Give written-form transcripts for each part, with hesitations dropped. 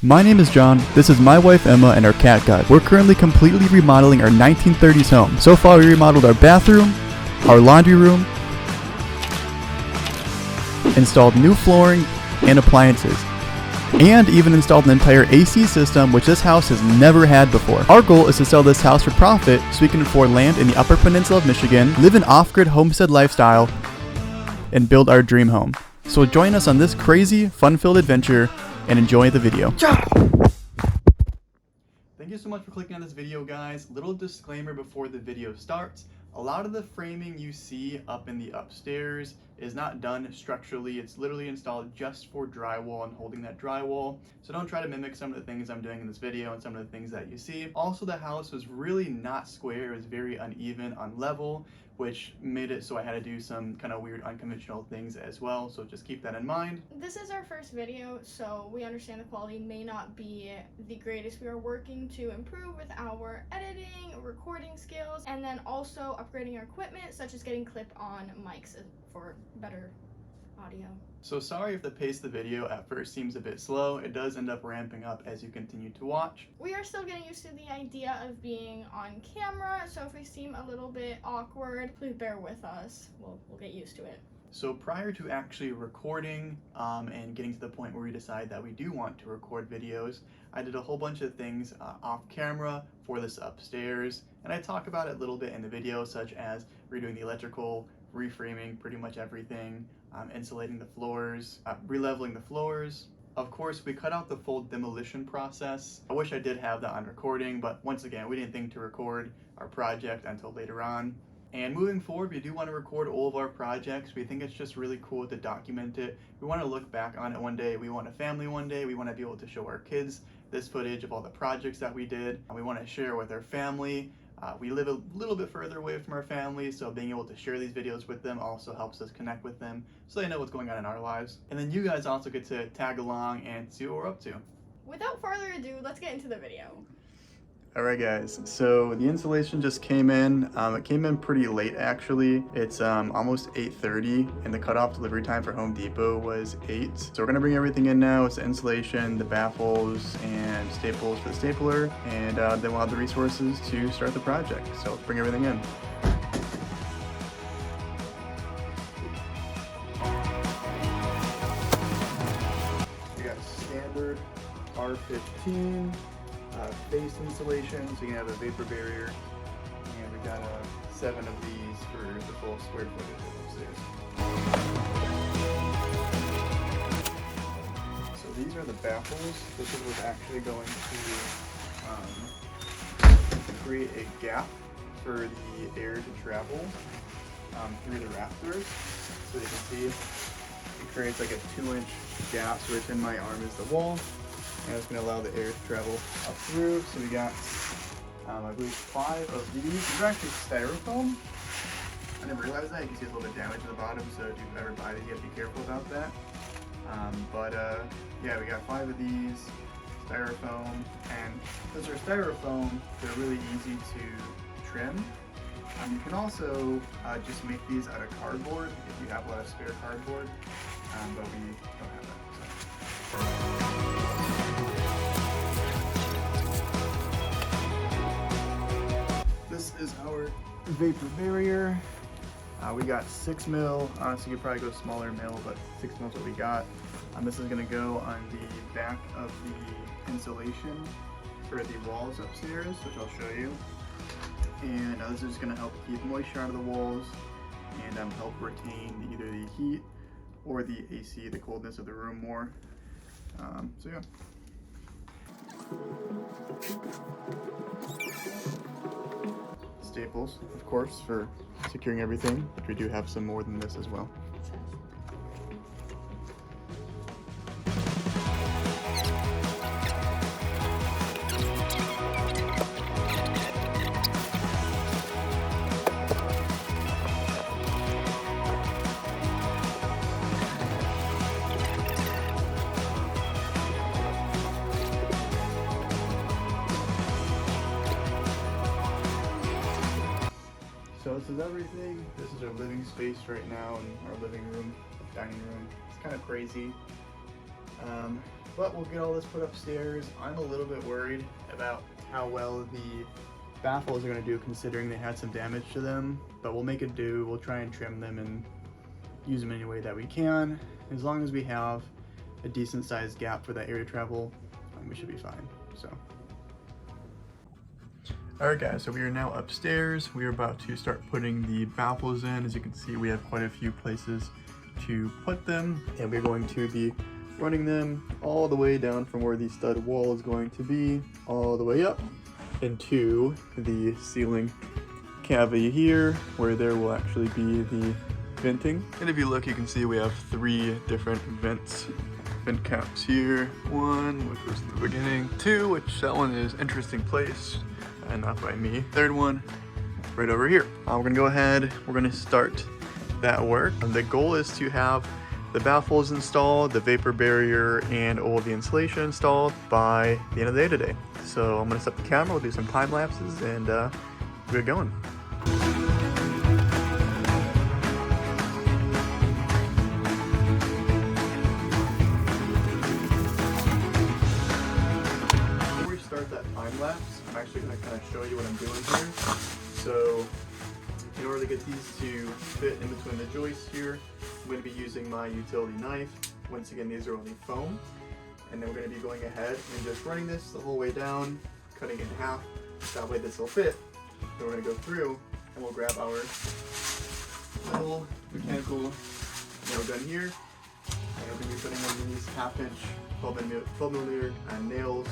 My name is John, this is my wife Emma and our cat Guy. We're currently completely remodeling our 1930s home. So far we remodeled our bathroom, our laundry room, installed new flooring and appliances, and even installed an entire AC system which this house has never had before. Our goal is to sell this house for profit so we can afford land in the Upper Peninsula of Michigan, live an off-grid homestead lifestyle, and build our dream home. So join us on this crazy, fun-filled adventure and enjoy the video. Thank you so much for clicking on this video, guys. Little disclaimer before the video starts. A lot of the framing you see up in the upstairs is not done structurally. It's literally installed just for drywall and holding that drywall. So don't try to mimic some of the things I'm doing in this video and some of the things that you see. Also, the house was really not square. It was very uneven, unlevel, which made it so I had to do some kind of weird unconventional things as well. So just keep that in mind. This is our first video, so we understand the quality may not be the greatest. We are working to improve with our editing, recording skills, and then also upgrading our equipment, such as getting clip-on mics for better audio. So sorry if the pace of the video at first seems a bit slow. It does end up ramping up as you continue to watch. We are still getting used to the idea of being on camera, so if we seem a little bit awkward, please bear with us. We'll get used to it. So prior to actually recording and getting to the point where we decide that we do want to record videos, I did a whole bunch of things off camera for this upstairs, and I talk about it a little bit in the video, such as redoing the electrical, reframing pretty much everything, insulating the floors, releveling the floors. Of course, we cut out the full demolition process. I wish I did have that on recording, but once again, we didn't think to record our project until later on. And moving forward, we do want to record all of our projects. We think it's just really cool to document it. We want to look back on it one day. We want a family one day. We want to be able to show our kids this footage of all the projects that we did. We want to share with our family. We live a little bit further away from our family, so being able to share these videos with them also helps us connect with them so they know what's going on in our lives. And then you guys also get to tag along and see what we're up to. Without further ado, let's get into the video. Alright guys, so the insulation just came in. It came in pretty late actually. It's almost 8:30 and the cutoff delivery time for Home Depot was 8. So we're gonna bring everything in now. It's the insulation, the baffles, and staples for the stapler, and then we'll have the resources to start the project. So let's bring everything in. We got standard R15. Base insulation, so you can have a vapor barrier, and we got 7 of these for the full square footage upstairs. So these are the baffles. This is what's actually going to create a gap for the air to travel through the rafters. So you can see it creates like a 2-inch gap, so within my arm is the wall. And it's going to allow the air to travel up through. So we got, I believe, 5 of these. These are actually styrofoam. I never realized that. You can see a little bit of damage at the bottom, so if you ever buy these, you have to be careful about that. Yeah, we got 5 of these, styrofoam. And since they're styrofoam, they're really easy to trim. You can also just make these out of cardboard if you have a lot of spare cardboard, but we don't have that. So. This is our vapor barrier. We got 6 mil. Honestly, you could probably go smaller mil, but 6 mil is what we got. This is going to go on the back of the insulation for the walls upstairs, which I'll show you. And this is going to help keep moisture out of the walls and help retain either the heat or the AC, the coldness of the room more. So yeah. Staples, of course, for securing everything, but we do have some more than this as well. So this is everything. This is our living space right now in our living room, dining room. It's kind of crazy. But we'll get all this put upstairs. I'm a little bit worried about how well the baffles are going to do considering they had some damage to them, but we'll make it do. We'll try and trim them and use them any way that we can. As long as we have a decent sized gap for that air to travel, we should be fine. So alright guys, so we are now upstairs. We are about to start putting the baffles in. As you can see, we have quite a few places to put them, and we're going to be running them all the way down from where the stud wall is going to be, all the way up into the ceiling cavity here, where there will actually be the venting. And if you look, you can see we have 3 different vent caps here. 1, which was in the beginning. 2, which that one is interesting place, and not by me. 3rd one, right over here. We're gonna go ahead, we're gonna start that work. And the goal is to have the baffles installed, the vapor barrier, and all of the insulation installed by the end of the day today. So I'm gonna set the camera, we'll do some time lapses, and we're going. Before we start that time lapse, I'm actually gonna kind of show you what I'm doing here. So in order to get these to fit in between the joists here, I'm going to be using my utility knife. Once again, these are only foam. And then we're going to be going ahead and just running this the whole way down, cutting it in half. That way this will fit. Then we're going to go through and we'll grab our little mechanical nail gun here. And we're going to be putting in these 1/2 inch 12 millimeter nails,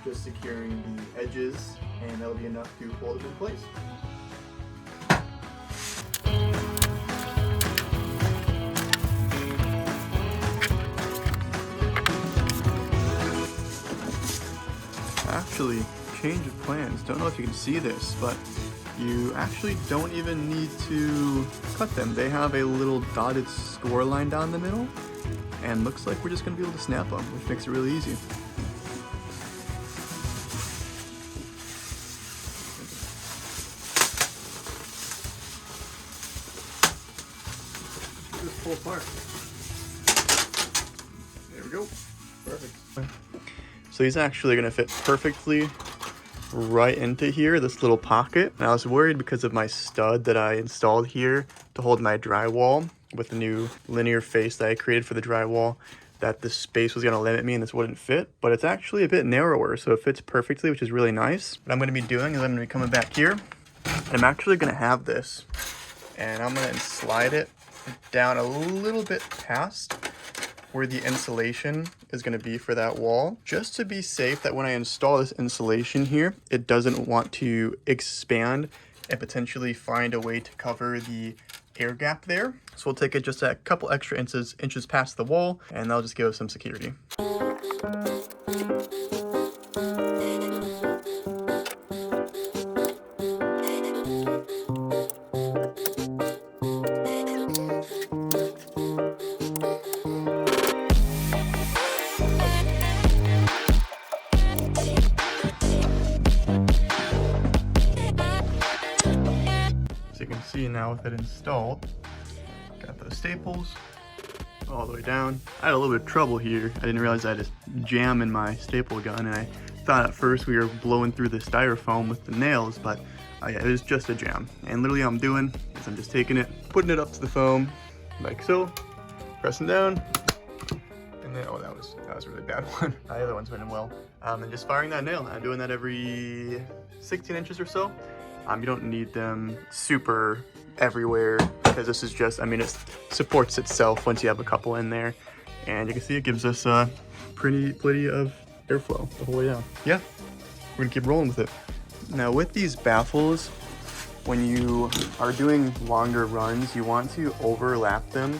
just securing the edges, and that'll be enough to hold it in place. Actually, change of plans. Don't know if you can see this, but you actually don't even need to cut them. They have a little dotted score line down the middle, and looks like we're just going to be able to snap them, which makes it really easy. Just pull apart. There we go. Perfect. So he's actually going to fit perfectly right into here, this little pocket. And I was worried because of my stud that I installed here to hold my drywall with the new linear face that I created for the drywall, that the space was going to limit me and this wouldn't fit. But it's actually a bit narrower, so it fits perfectly, which is really nice. What I'm going to be doing is I'm going to be coming back here, and I'm actually going to have this, and I'm going to slide it down a little bit past where the insulation is going to be for that wall, just to be safe that when I install this insulation here, it doesn't want to expand and potentially find a way to cover the air gap there. So we'll take it just a couple extra inches past the wall, and that'll just give us some security. See now with it installed, got those staples all the way down. I had a little bit of trouble here. I didn't realize I had a jam in my staple gun, and I thought at first we were blowing through the styrofoam with the nails, but yeah, it was just a jam. And literally all I'm doing is I'm just taking it, putting it up to the foam like so, pressing down, and then, oh, that was a really bad one. The other one's running well. And just firing that nail. I'm doing that every 16 inches or so. You don't need them super everywhere, because this is just, I mean, it supports itself once you have a couple in there. And you can see it gives us plenty of airflow the whole way down. Yeah, we're gonna keep rolling with it. Now with these baffles, when you are doing longer runs, you want to overlap them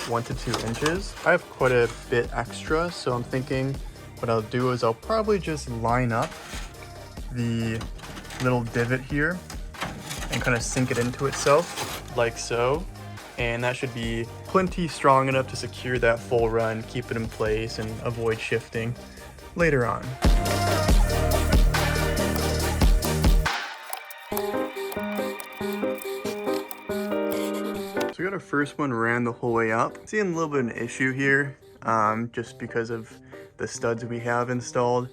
1 to 2 inches. I have quite a bit extra, so I'm thinking what I'll do is I'll probably just line up the little divot here and kind of sink it into itself like so, and that should be plenty strong enough to secure that full run, keep it in place, and avoid shifting later on. So we got our first one ran the whole way up. Seeing a little bit of an issue here, just because of the studs we have installed,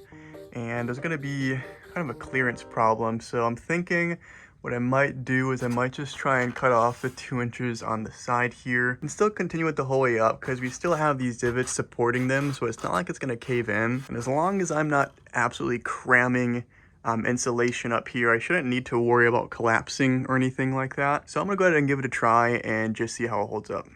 and there's gonna be kind of a clearance problem. So I'm thinking what I might do is I might just try and cut off the 2 inches on the side here and still continue it the whole way up, because we still have these divots supporting them, so it's not like it's gonna cave in. And as long as I'm not absolutely cramming insulation up here, I shouldn't need to worry about collapsing or anything like that. So I'm gonna go ahead and give it a try and just see how it holds up.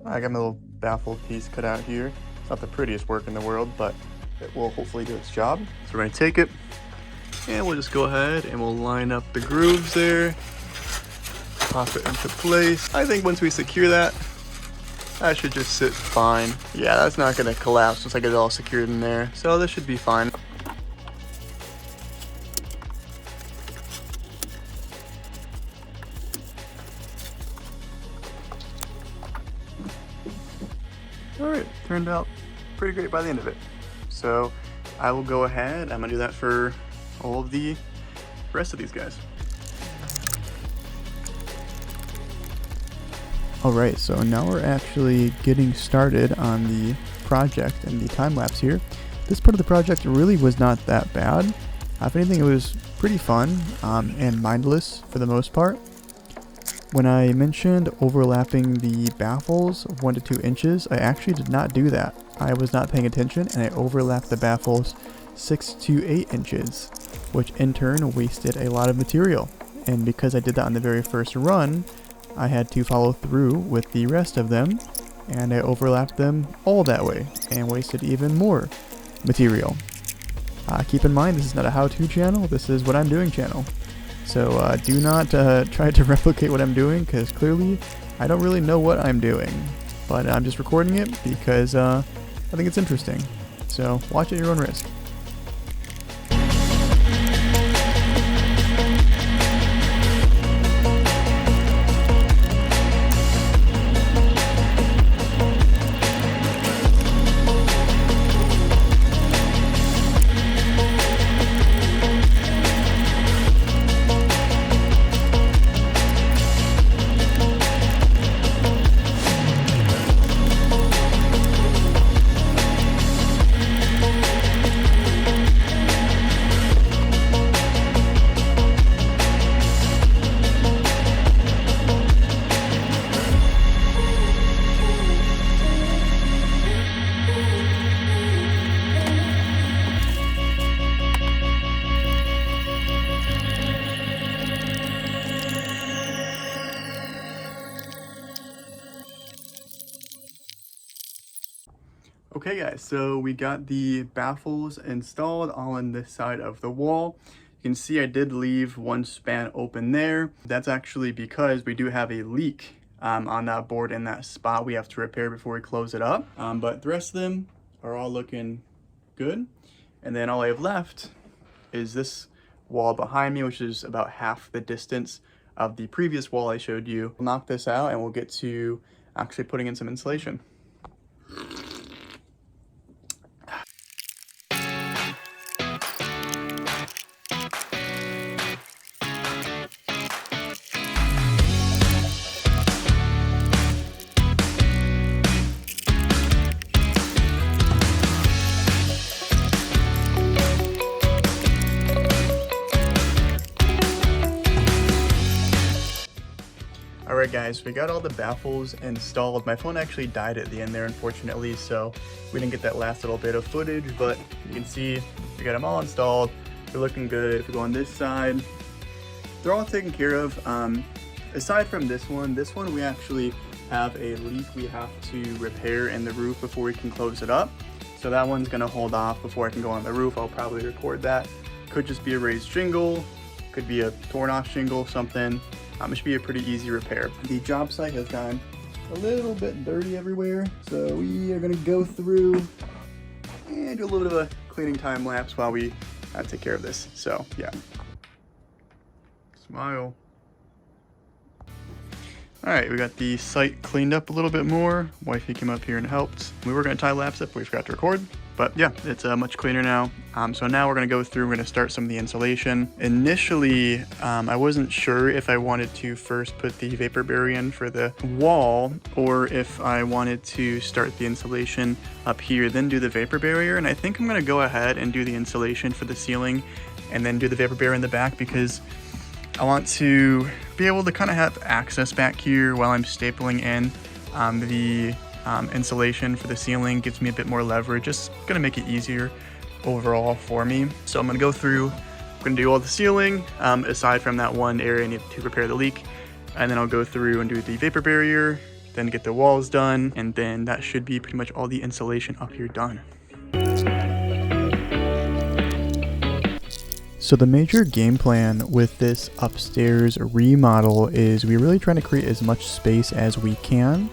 I got my little baffle piece cut out here. It's not the prettiest work in the world, but it will hopefully do its job. So we're gonna take it and we'll just go ahead and we'll line up the grooves there, pop it into place. I think once we secure that, that should just sit fine. Yeah, that's not gonna collapse once I get it all secured in there. So this should be fine. Alright, turned out pretty great by the end of it. So I will go ahead, I'm gonna do that for all of the rest of these guys. Alright, so now we're actually getting started on the project and the time lapse here. This part of the project really was not that bad. If anything, it was pretty fun and mindless for the most part. When I mentioned overlapping the baffles 1 to 2 inches, I actually did not do that. I was not paying attention and I overlapped the baffles 6 to 8 inches, which in turn wasted a lot of material. And because I did that on the very first run, I had to follow through with the rest of them, and I overlapped them all that way and wasted even more material. Keep in mind, this is not a how-to channel, this is what I'm doing channel. So do not try to replicate what I'm doing, because clearly I don't really know what I'm doing. But I'm just recording it because I think it's interesting. So watch at your own risk. Okay guys, so we got the baffles installed all on this side of the wall. You can see I did leave one span open there. That's actually because we do have a leak on that board in that spot we have to repair before we close it up. But the rest of them are all looking good. And then all I have left is this wall behind me, which is about half the distance of the previous wall I showed you. We'll knock this out and we'll get to actually putting in some insulation. Alright guys, we got all the baffles installed. My phone actually died at the end there, unfortunately, so we didn't get that last little bit of footage, but you can see we got them all installed. They're looking good. If we go on this side, they're all taken care of. Aside from this one we actually have a leak we have to repair in the roof before we can close it up. So that one's gonna hold off before I can go on the roof. I'll probably record that. Could just be a raised shingle, could be a torn off shingle, something. It should be a pretty easy repair. The job site has gone a little bit dirty everywhere, so we are gonna go through and do a little bit of a cleaning time lapse while we take care of this. So yeah, smile. All right, we got the site cleaned up a little bit more. Wifey came up here and helped. We were gonna time lapse it, but we forgot to record. But yeah, it's much cleaner now. So now we're gonna go through, we're gonna start some of the insulation. Initially, I wasn't sure if I wanted to first put the vapor barrier in for the wall, or if I wanted to start the insulation up here, then do the vapor barrier. And I think I'm gonna go ahead and do the insulation for the ceiling and then do the vapor barrier in the back, because I want to be able to kind of have access back here while I'm stapling in the insulation for the ceiling. Gives me a bit more leverage, just gonna make it easier overall for me. So I'm gonna go through, I'm gonna do all the ceiling aside from that one area I need to repair the leak, and then I'll go through and do the vapor barrier, then get the walls done, and then that should be pretty much all the insulation up here done. So the major game plan with this upstairs remodel is we're really trying to create as much space as we can.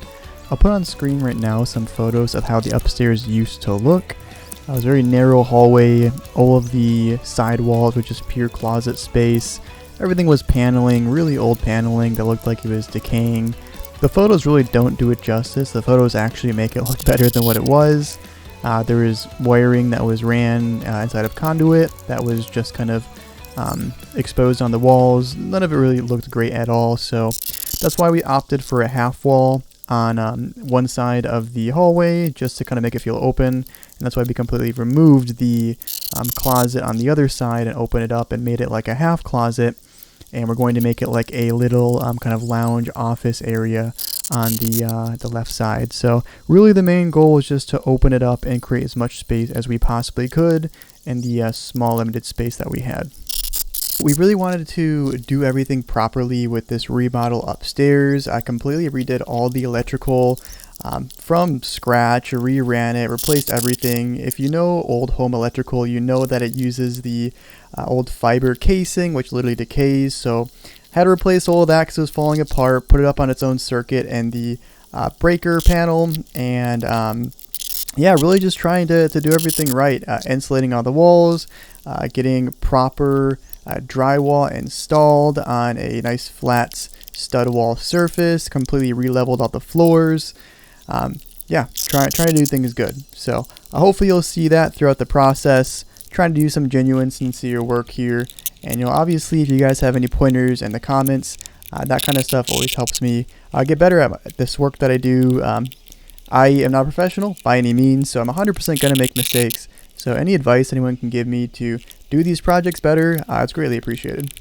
I'll put on screen right now some photos of how the upstairs used to look. It was a very narrow hallway, all of the side walls were just pure closet space. Everything was paneling, really old paneling that looked like it was decaying. The photos really don't do it justice. The photos actually make it look better than what it was. There was wiring that was ran inside of conduit that was just kind of exposed on the walls. None of it really looked great at all, so that's why we opted for a half wall on one side of the hallway, just to kind of make it feel open. And that's why we completely removed the closet on the other side and opened it up and made it like a half closet. And we're going to make it like a little kind of lounge office area on the left side. So really the main goal was just to open it up and create as much space as we possibly could in the small limited space that we had. We really wanted to do everything properly with this remodel upstairs. I completely redid all the electrical from scratch, reran it, replaced everything. If you know old home electrical, you know that it uses the old fiber casing, which literally decays. So had to replace all of that because it was falling apart, put it up on its own circuit and the breaker panel, and yeah, really just trying to do everything right. Insulating all the walls, getting proper drywall installed on a nice flat stud wall surface, completely re-leveled all the floors. Yeah, trying to do things good. So hopefully you'll see that throughout the process. Trying to do some genuine, sincere work here. And obviously, if you guys have any pointers in the comments, that kind of stuff always helps me get better at this work that I do. I am not a professional by any means, so I'm 100% going to make mistakes. So any advice anyone can give me to do these projects better, it's greatly appreciated.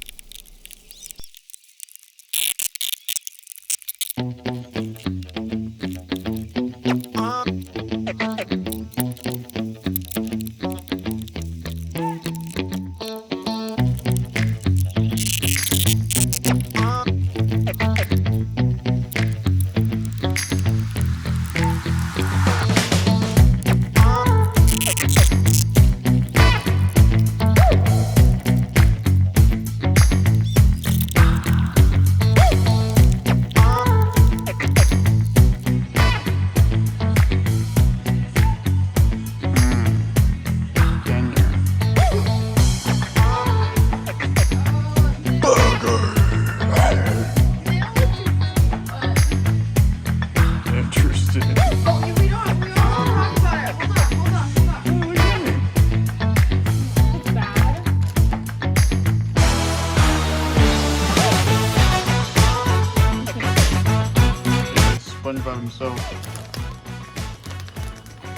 SpongeBob himself.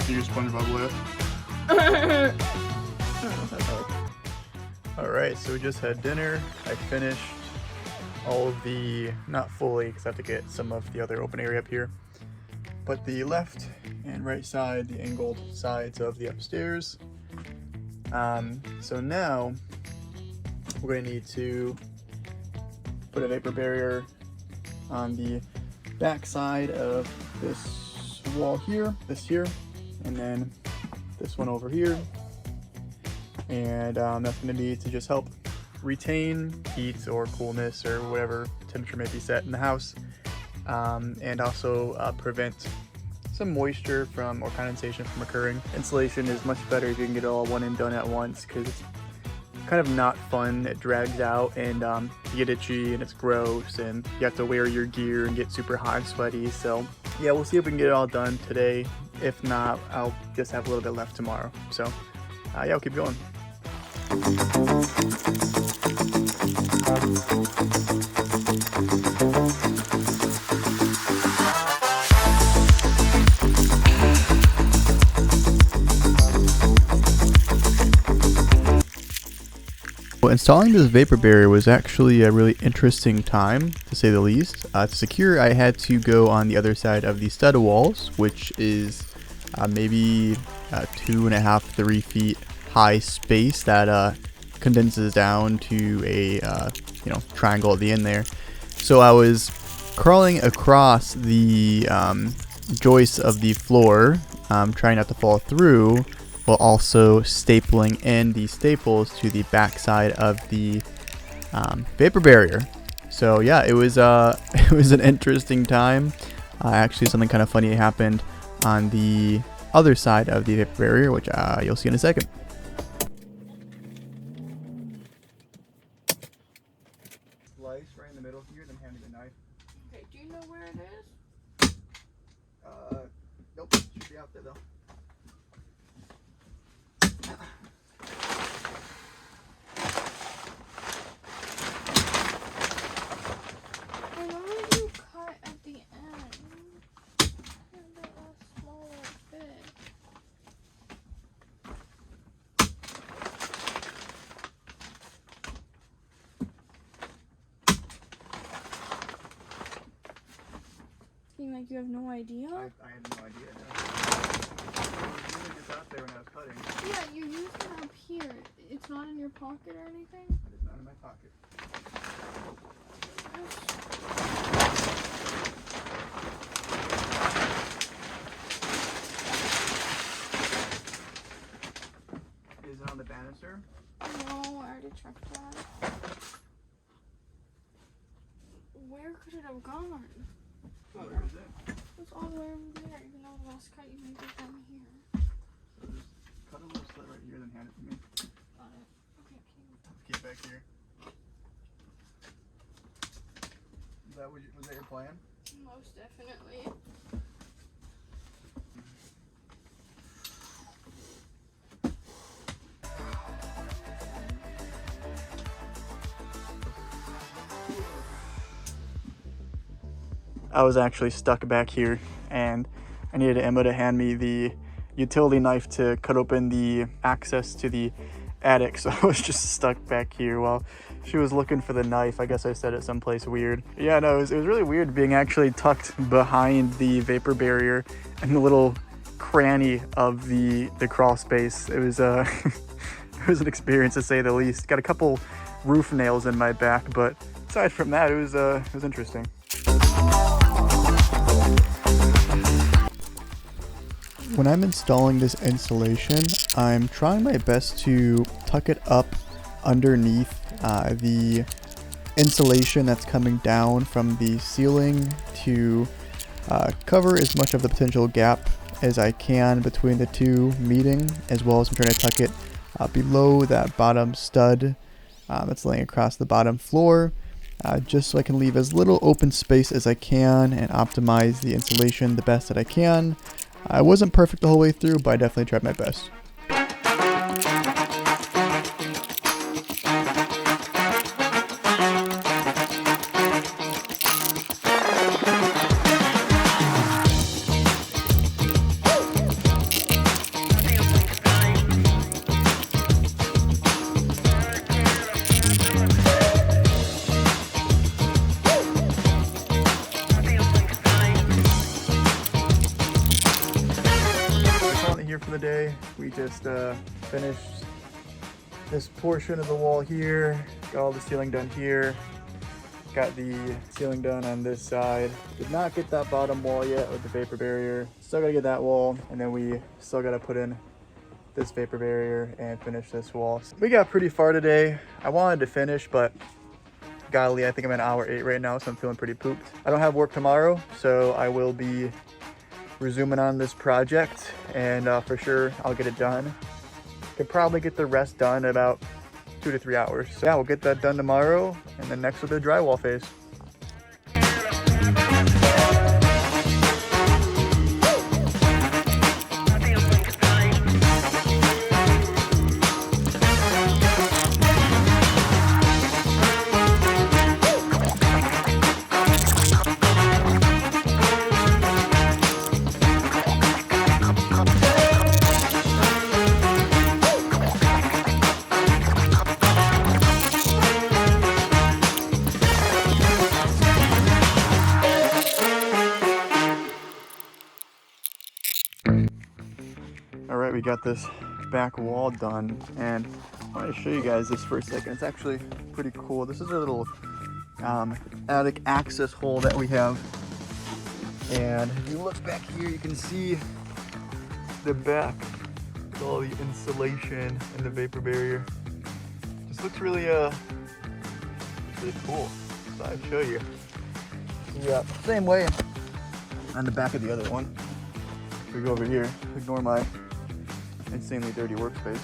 Do your SpongeBob laugh. Alright, so we just had dinner. I finished all of the, not fully because I have to get some of the other open area up here, but the left and right side, the angled sides of the upstairs. So now we're going to need to put a vapor barrier on the back side of this wall here, this here, and then this one over here. And that's going to be to just help retain heat or coolness or whatever temperature may be set in the house, and also prevent some moisture from or condensation from occurring. Insulation is much better if you can get it all one and done at once, because it's kind of not fun. It drags out and you get itchy and it's gross, and you have to wear your gear and get super hot and sweaty. So yeah, we'll see if we can get it all done today If not, I'll just have a little bit left tomorrow. So yeah, I'll keep going. Well, installing this vapor barrier was actually a really interesting time, to say the least. To secure, I had to go on the other side of the stud walls, which is maybe 2.5, 3 feet high space that condenses down to a triangle at the end there. So I was crawling across the joists of the floor, trying not to fall through, while also stapling in the staples to the backside of the vapor barrier. So yeah, it was it was an interesting time. Actually, something kind of funny happened on the other side of the vapor barrier, which you'll see in a second. Slice right in the middle here, then hand me the knife. Okay, do you know where it is? Nope, should be out there though. Like you have no idea? I had no idea. No. I was using this out there when I was cutting. Yeah, you use it up here. It's not in your pocket or anything? It is not in my pocket. Is it on the banister? No, I already checked that. Where could it have gone? Where is it? It's all the way over there, even though the last cut you made was down here. So just cut a little slit right here, then hand it to me. Got it. Okay, Keep it back here. Was that your plan? most definitely. I was actually stuck back here and I needed Emma to hand me the utility knife to cut open the access to the attic, so I was just stuck back here while she was looking for the knife. I guess I set it someplace weird. Yeah, no, it was really weird being actually tucked behind the vapor barrier in the little cranny of the crawl space. It was it was an experience to say the least. Got a couple roof nails in my back, but aside from that, it was interesting. When I'm installing this insulation, I'm trying my best to tuck it up underneath the insulation that's coming down from the ceiling to cover as much of the potential gap as I can between the two meeting, as well as I'm trying to tuck it below that bottom stud that's laying across the bottom floor, just so I can leave as little open space as I can and optimize the insulation the best that I can. I wasn't perfect the whole way through, but I definitely tried my best. For the day, we just finished this portion of the wall here, got all the ceiling done here, got the ceiling done on this side. Did not get that bottom wall yet with the vapor barrier, still gotta get that wall, and then we still gotta put in this vapor barrier and finish this wall. We got pretty far today. I wanted to finish, but golly, I think I'm at hour 8 right now, so I'm feeling pretty pooped. I don't have work tomorrow, so I will be resuming on this project, and for sure I'll get it done. Could probably get the rest done in about 2 to 3 hours. So yeah, we'll get that done tomorrow, and then next will be the drywall phase. we got this back wall done, and I want to show you guys this for a second. It's actually pretty cool. This is a little attic access hole that we have, and if you look back here, you can see the back with all the insulation and the vapor barrier. Just looks really cool. So I'll show you. Yeah, same way on the back of the other one. We go over here, ignore my insanely dirty workspace.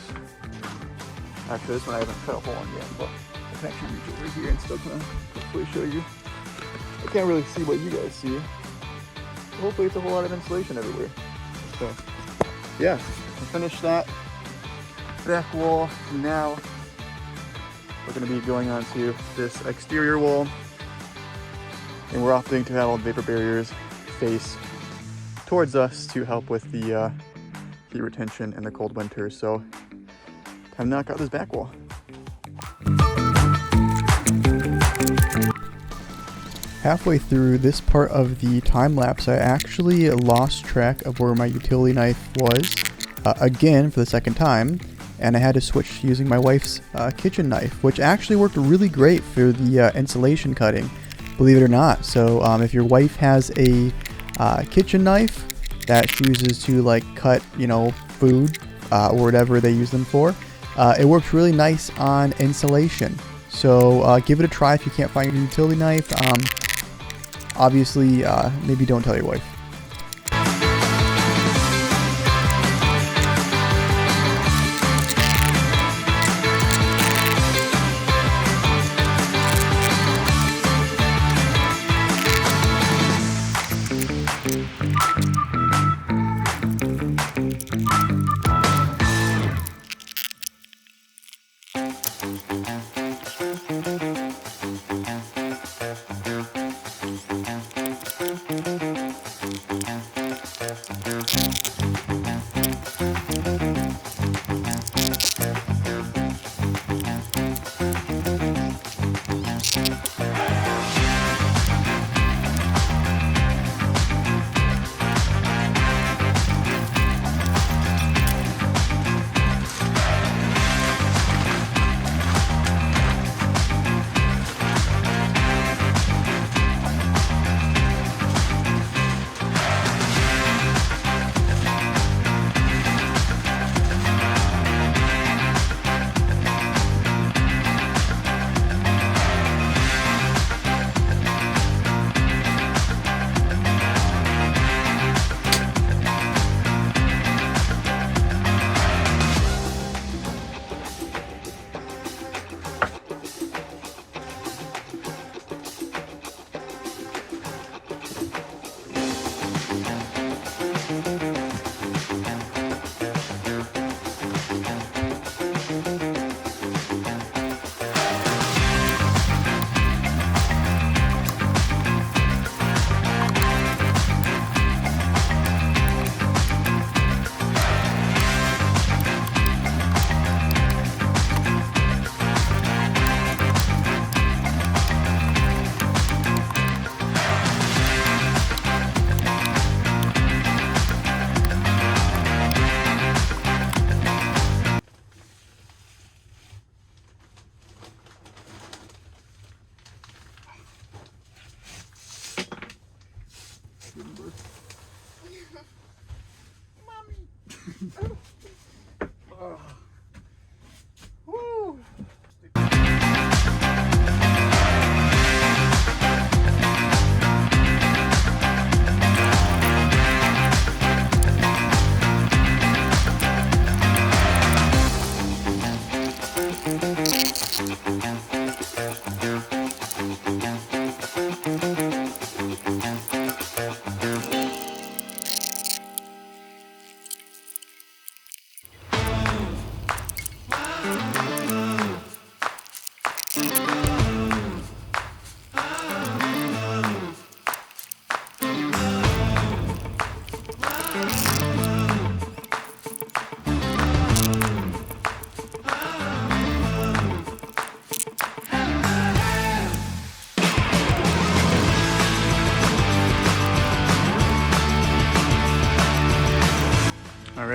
Actually, this one I haven't cut a hole in yet, but I can actually reach over here and still kind of hopefully show you. I can't really see what you guys see. Hopefully it's a whole lot of insulation everywhere. So, yeah, I finished that back wall. Now we're going to be going on to this exterior wall, and we're opting to have all the vapor barriers face towards us to help with the heat retention in the cold winters. So time to knock out this back wall. Halfway through this part of the time lapse, I actually lost track of where my utility knife was, again for the second time, and I had to switch using my wife's kitchen knife, which actually worked really great for the insulation cutting, believe it or not. So if your wife has a kitchen knife that she uses to like cut, you know, food or whatever they use them for, it works really nice on insulation. So give it a try if you can't find your utility knife. Obviously, maybe don't tell your wife.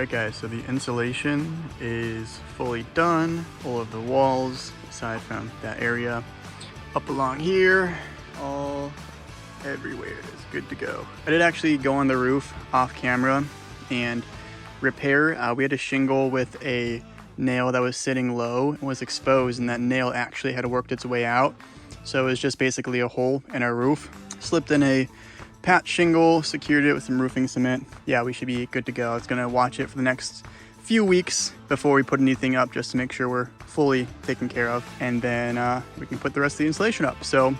Alright guys, so the insulation is fully done. All of the walls, aside from that area, up along here, all everywhere is good to go. I did actually go on the roof off camera and repair. We had a shingle with a nail that was sitting low and was exposed, and that nail actually had worked its way out. So it was just basically a hole in our roof. Slipped in a patch shingle, secured it with some roofing cement. Yeah, we should be good to go. It's gonna watch it for the next few weeks before we put anything up, just to make sure we're fully taken care of, and then we can put the rest of the insulation up. So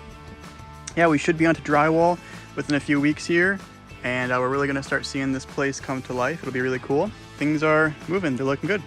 yeah, we should be onto drywall within a few weeks here, and we're really gonna start seeing this place come to life. It'll be really cool. Things are moving, they're looking good.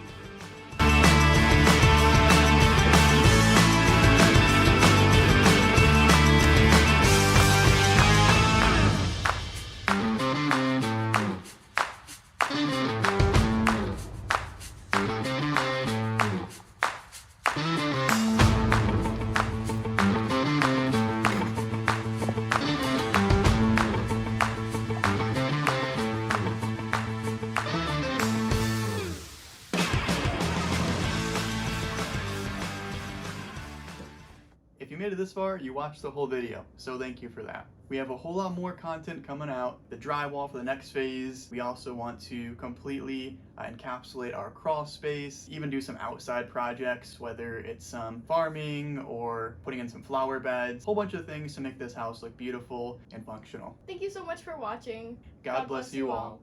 If you made it this far, you watched the whole video, so thank you for that. We have a whole lot more content coming out, the drywall for the next phase. We also want to completely encapsulate our crawl space, even do some outside projects, whether it's some farming or putting in some flower beds, a whole bunch of things to make this house look beautiful and functional. Thank you so much for watching. God bless you all.